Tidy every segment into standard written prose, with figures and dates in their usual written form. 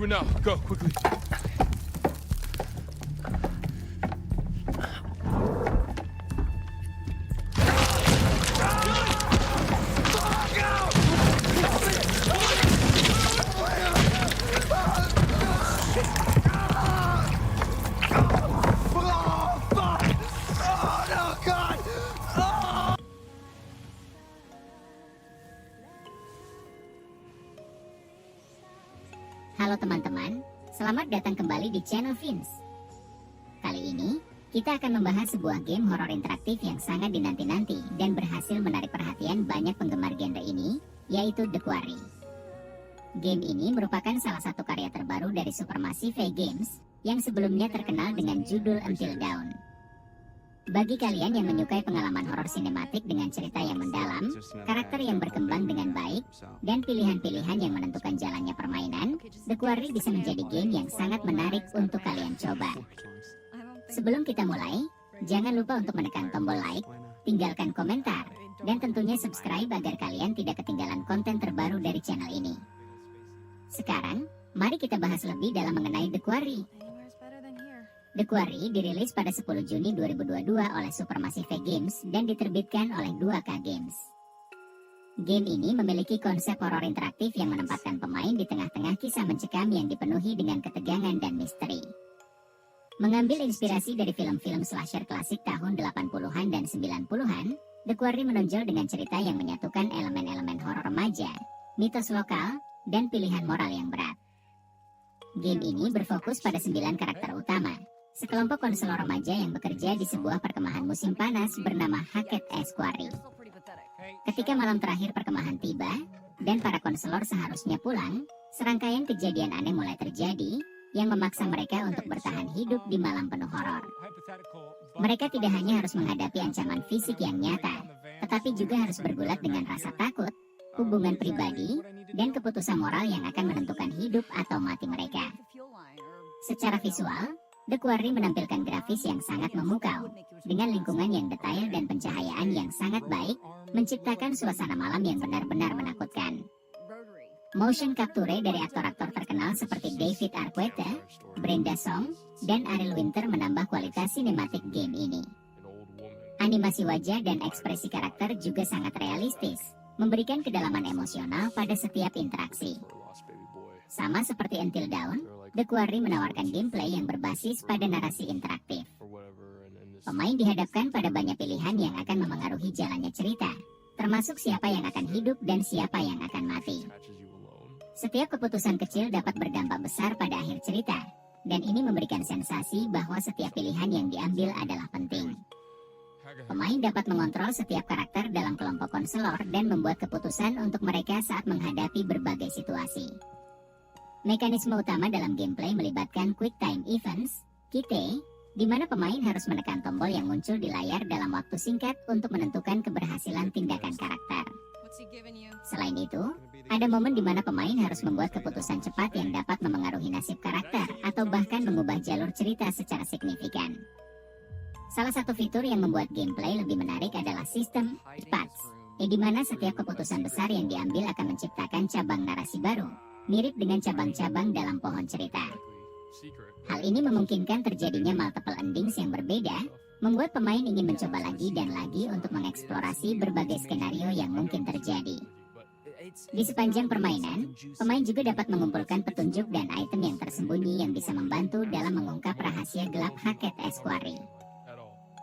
Do it now. Go, quickly. Halo teman-teman, selamat datang kembali di channel Vince. Kali ini, kita akan membahas sebuah game horor interaktif yang sangat dinanti-nanti dan berhasil menarik perhatian banyak penggemar genre ini, yaitu The Quarry. Game ini merupakan salah satu karya terbaru dari Supermassive Games yang sebelumnya terkenal dengan judul Until Dawn. Bagi kalian yang menyukai pengalaman horor sinematik dengan cerita yang mendalam, karakter yang berkembang dengan baik, dan pilihan-pilihan yang menentukan jalannya permainan, The Quarry bisa menjadi game yang sangat menarik untuk kalian coba. Sebelum kita mulai, jangan lupa untuk menekan tombol like, tinggalkan komentar, dan tentunya subscribe agar kalian tidak ketinggalan konten terbaru dari channel ini. Sekarang, mari kita bahas lebih dalam mengenai The Quarry. The Quarry dirilis pada 10 Juni 2022 oleh Supermassive Games dan diterbitkan oleh 2K Games. Game ini memiliki konsep horor interaktif yang menempatkan pemain di tengah-tengah kisah mencekam yang dipenuhi dengan ketegangan dan misteri. Mengambil inspirasi dari film-film slasher klasik tahun 80-an dan 90-an, The Quarry menonjol dengan cerita yang menyatukan elemen-elemen horor remaja, mitos lokal, dan pilihan moral yang berat. Game ini berfokus pada 9 karakter utama, sekelompok konselor remaja yang bekerja di sebuah perkemahan musim panas bernama Hackett S. Quarry. Ketika malam terakhir perkemahan tiba, dan para konselor seharusnya pulang, serangkaian kejadian aneh mulai terjadi, yang memaksa mereka untuk bertahan hidup di malam penuh horor. Mereka tidak hanya harus menghadapi ancaman fisik yang nyata, tetapi juga harus bergulat dengan rasa takut, hubungan pribadi, dan keputusan moral yang akan menentukan hidup atau mati mereka. Secara visual, The Quarry menampilkan grafis yang sangat memukau, dengan lingkungan yang detail dan pencahayaan yang sangat baik, menciptakan suasana malam yang benar-benar menakutkan. Motion capture dari aktor-aktor terkenal seperti David Arquette, Brenda Song, dan Ariel Winter menambah kualitas sinematik game ini. Animasi wajah dan ekspresi karakter juga sangat realistis, memberikan kedalaman emosional pada setiap interaksi. Sama seperti Until Dawn, The Quarry menawarkan gameplay yang berbasis pada narasi interaktif. Pemain dihadapkan pada banyak pilihan yang akan memengaruhi jalannya cerita, termasuk siapa yang akan hidup dan siapa yang akan mati. Setiap keputusan kecil dapat berdampak besar pada akhir cerita, dan ini memberikan sensasi bahwa setiap pilihan yang diambil adalah penting. Pemain dapat mengontrol setiap karakter dalam kelompok konselor dan membuat keputusan untuk mereka saat menghadapi berbagai situasi. Mekanisme utama dalam gameplay melibatkan Quick Time Events, QT, di mana pemain harus menekan tombol yang muncul di layar dalam waktu singkat untuk menentukan keberhasilan tindakan karakter. Selain itu, ada momen di mana pemain harus membuat keputusan cepat yang dapat memengaruhi nasib karakter atau bahkan mengubah jalur cerita secara signifikan. Salah satu fitur yang membuat gameplay lebih menarik adalah sistem paths, di mana setiap keputusan besar yang diambil akan menciptakan cabang narasi baru, mirip dengan cabang-cabang dalam pohon cerita. Hal ini memungkinkan terjadinya multiple endings yang berbeda, membuat pemain ingin mencoba lagi dan lagi untuk mengeksplorasi berbagai skenario yang mungkin terjadi. Di sepanjang permainan, pemain juga dapat mengumpulkan petunjuk dan item yang tersembunyi yang bisa membantu dalam mengungkap rahasia gelap Hackett S. Quarry.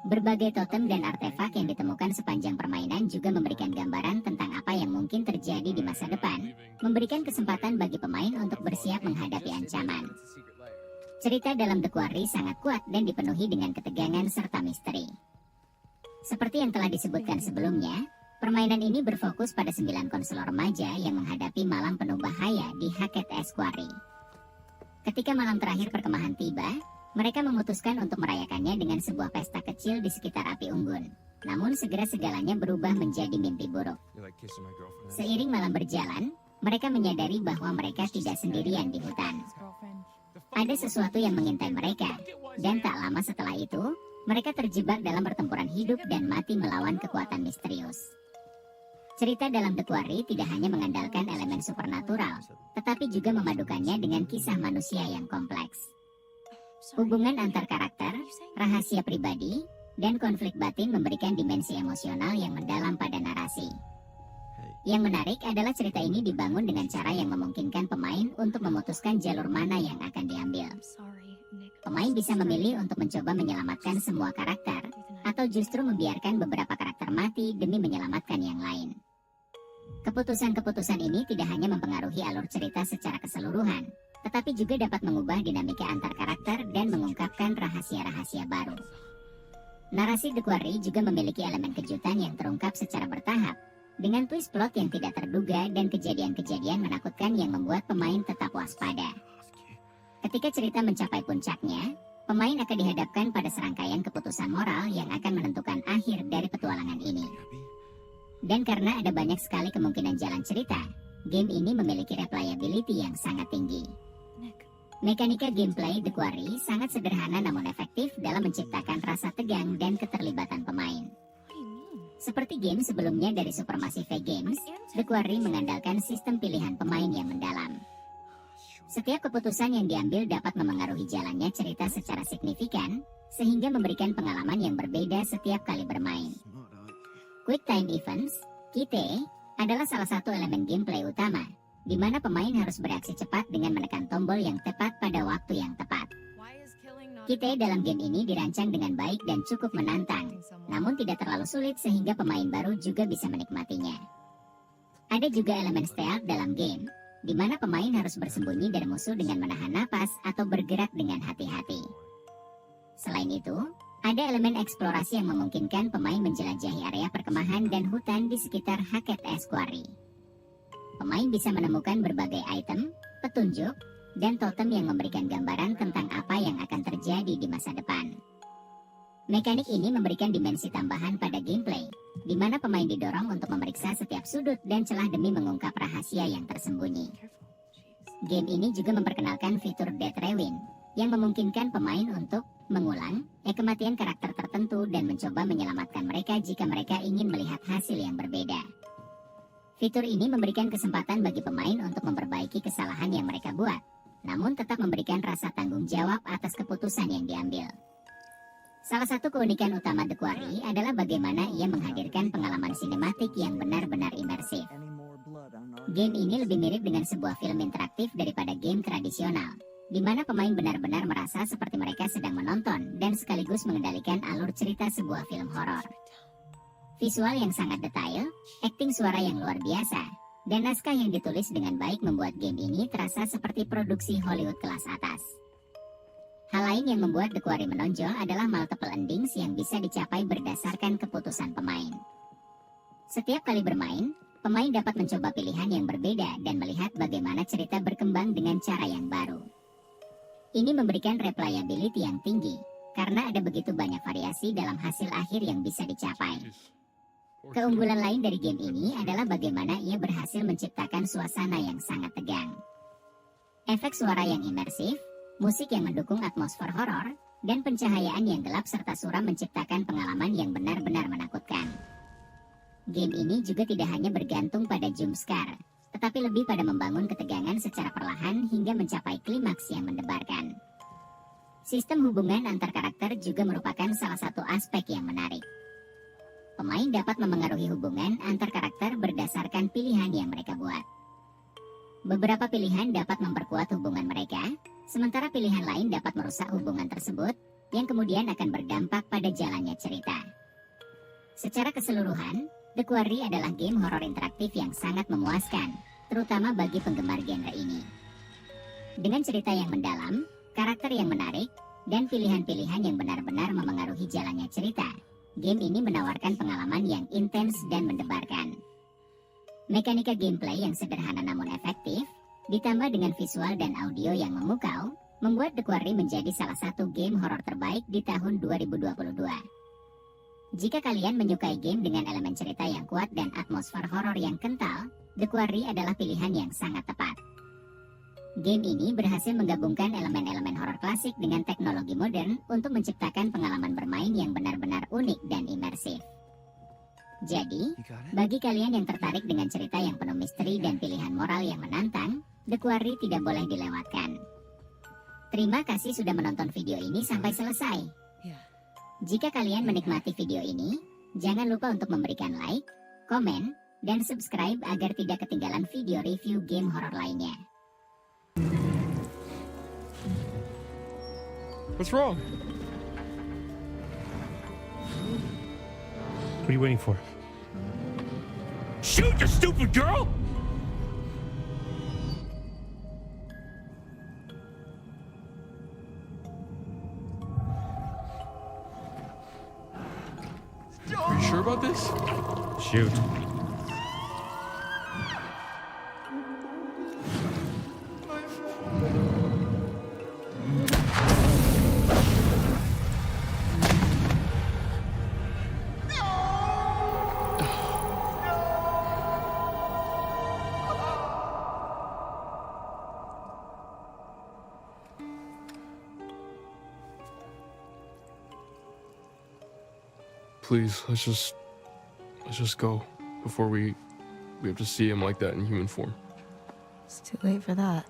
Berbagai totem dan artefak yang ditemukan sepanjang permainan juga memberikan gambaran tentang apa yang mungkin terjadi di masa depan, memberikan kesempatan bagi pemain untuk bersiap menghadapi ancaman. Cerita dalam The Quarry sangat kuat dan dipenuhi dengan ketegangan serta misteri. Seperti yang telah disebutkan sebelumnya, permainan ini berfokus pada 9 konselor remaja yang menghadapi malam penuh bahaya di Hackett S. Quarry. Ketika malam terakhir perkemahan tiba, mereka memutuskan untuk merayakannya dengan sebuah pesta kecil di sekitar api unggun. Namun segera segalanya berubah menjadi mimpi buruk. Seiring malam berjalan, mereka menyadari bahwa mereka tidak sendirian di hutan. Ada sesuatu yang mengintai mereka, dan tak lama setelah itu, mereka terjebak dalam pertempuran hidup dan mati melawan kekuatan misterius. Cerita dalam The Quarry tidak hanya mengandalkan elemen supernatural, tetapi juga memadukannya dengan kisah manusia yang kompleks. Hubungan antar karakter, rahasia pribadi, dan konflik batin memberikan dimensi emosional yang mendalam pada narasi. Yang menarik adalah cerita ini dibangun dengan cara yang memungkinkan pemain untuk memutuskan jalur mana yang akan diambil. Pemain bisa memilih untuk mencoba menyelamatkan semua karakter, atau justru membiarkan beberapa karakter mati demi menyelamatkan yang lain. Keputusan-keputusan ini tidak hanya mempengaruhi alur cerita secara keseluruhan, tetapi juga dapat mengubah dinamika antar karakter dan mengungkapkan rahasia-rahasia baru. Narasi The Quarry juga memiliki elemen kejutan yang terungkap secara bertahap, dengan twist plot yang tidak terduga dan kejadian-kejadian menakutkan yang membuat pemain tetap waspada. Ketika cerita mencapai puncaknya, pemain akan dihadapkan pada serangkaian keputusan moral yang akan menentukan akhir dari petualangan ini. Dan karena ada banyak sekali kemungkinan jalan cerita, game ini memiliki replayability yang sangat tinggi. Mekanika gameplay The Quarry sangat sederhana namun efektif dalam menciptakan rasa tegang dan keterlibatan pemain. Seperti game sebelumnya dari Supermassive Games, The Quarry mengandalkan sistem pilihan pemain yang mendalam. Setiap keputusan yang diambil dapat memengaruhi jalannya cerita secara signifikan, sehingga memberikan pengalaman yang berbeda setiap kali bermain. Quick Time Events, QTE, adalah salah satu elemen gameplay utama, di mana pemain harus bereaksi cepat dengan menekan tombol yang tepat pada waktu yang tepat. QTE dalam game ini dirancang dengan baik dan cukup menantang, namun tidak terlalu sulit sehingga pemain baru juga bisa menikmatinya. Ada juga elemen stealth dalam game, di mana pemain harus bersembunyi dari musuh dengan menahan napas atau bergerak dengan hati-hati. Selain itu, ada elemen eksplorasi yang memungkinkan pemain menjelajahi area perkemahan dan hutan di sekitar Hackett Quarry. Pemain bisa menemukan berbagai item, petunjuk, dan totem yang memberikan gambaran tentang apa yang akan terjadi di masa depan. Mekanik ini memberikan dimensi tambahan pada gameplay, di mana pemain didorong untuk memeriksa setiap sudut dan celah demi mengungkap rahasia yang tersembunyi. Game ini juga memperkenalkan fitur Death Rewind, yang memungkinkan pemain untuk mengulang kematian karakter tertentu dan mencoba menyelamatkan mereka jika mereka ingin melihat hasil yang berbeda. Fitur ini memberikan kesempatan bagi pemain untuk memperbaiki kesalahan yang mereka buat, namun tetap memberikan rasa tanggung jawab atas keputusan yang diambil. Salah satu keunikan utama The Quarry adalah bagaimana ia menghadirkan pengalaman sinematik yang benar-benar imersif. Game ini lebih mirip dengan sebuah film interaktif daripada game tradisional, di mana pemain benar-benar merasa seperti mereka sedang menonton dan sekaligus mengendalikan alur cerita sebuah film horor. Visual yang sangat detail, akting suara yang luar biasa, dan naskah yang ditulis dengan baik membuat game ini terasa seperti produksi Hollywood kelas atas. Hal lain yang membuat The Quarry menonjol adalah multiple endings yang bisa dicapai berdasarkan keputusan pemain. Setiap kali bermain, pemain dapat mencoba pilihan yang berbeda dan melihat bagaimana cerita berkembang dengan cara yang baru. Ini memberikan replayability yang tinggi, karena ada begitu banyak variasi dalam hasil akhir yang bisa dicapai. Keunggulan lain dari game ini adalah bagaimana ia berhasil menciptakan suasana yang sangat tegang. Efek suara yang imersif, musik yang mendukung atmosfer horor, dan pencahayaan yang gelap serta suram menciptakan pengalaman yang benar-benar menakutkan. Game ini juga tidak hanya bergantung pada jump scare, tetapi lebih pada membangun ketegangan secara perlahan hingga mencapai klimaks yang mendebarkan. Sistem hubungan antar karakter juga merupakan salah satu aspek yang menarik. Pemain dapat memengaruhi hubungan antar karakter berdasarkan pilihan yang mereka buat. Beberapa pilihan dapat memperkuat hubungan mereka, sementara pilihan lain dapat merusak hubungan tersebut, yang kemudian akan berdampak pada jalannya cerita. Secara keseluruhan, The Quarry adalah game horor interaktif yang sangat memuaskan, terutama bagi penggemar genre ini. Dengan cerita yang mendalam, karakter yang menarik, dan pilihan-pilihan yang benar-benar memengaruhi jalannya cerita, game ini menawarkan pengalaman yang intens dan mendebarkan. Mekanika gameplay yang sederhana namun efektif, ditambah dengan visual dan audio yang memukau, membuat The Quarry menjadi salah satu game horor terbaik di tahun 2022. Jika kalian menyukai game dengan elemen cerita yang kuat dan atmosfer horor yang kental, The Quarry adalah pilihan yang sangat tepat. Game ini berhasil menggabungkan elemen-elemen horor klasik dengan teknologi modern untuk menciptakan pengalaman bermain yang benar-benar unik dan imersif. Jadi, You got it? bagi kalian yang tertarik dengan cerita yang penuh misteri dan pilihan moral yang menantang, The Quarry tidak boleh dilewatkan. Terima kasih sudah menonton video ini sampai selesai. Yeah. Jika kalian menikmati video ini, jangan lupa untuk memberikan like, komen, dan subscribe agar tidak ketinggalan video review game horor lainnya. What's wrong? What are you waiting for? Shoot, you stupid girl! Are you sure about this? Shoot. Please, let's just go before we have to see him like that in human form. It's too late for that.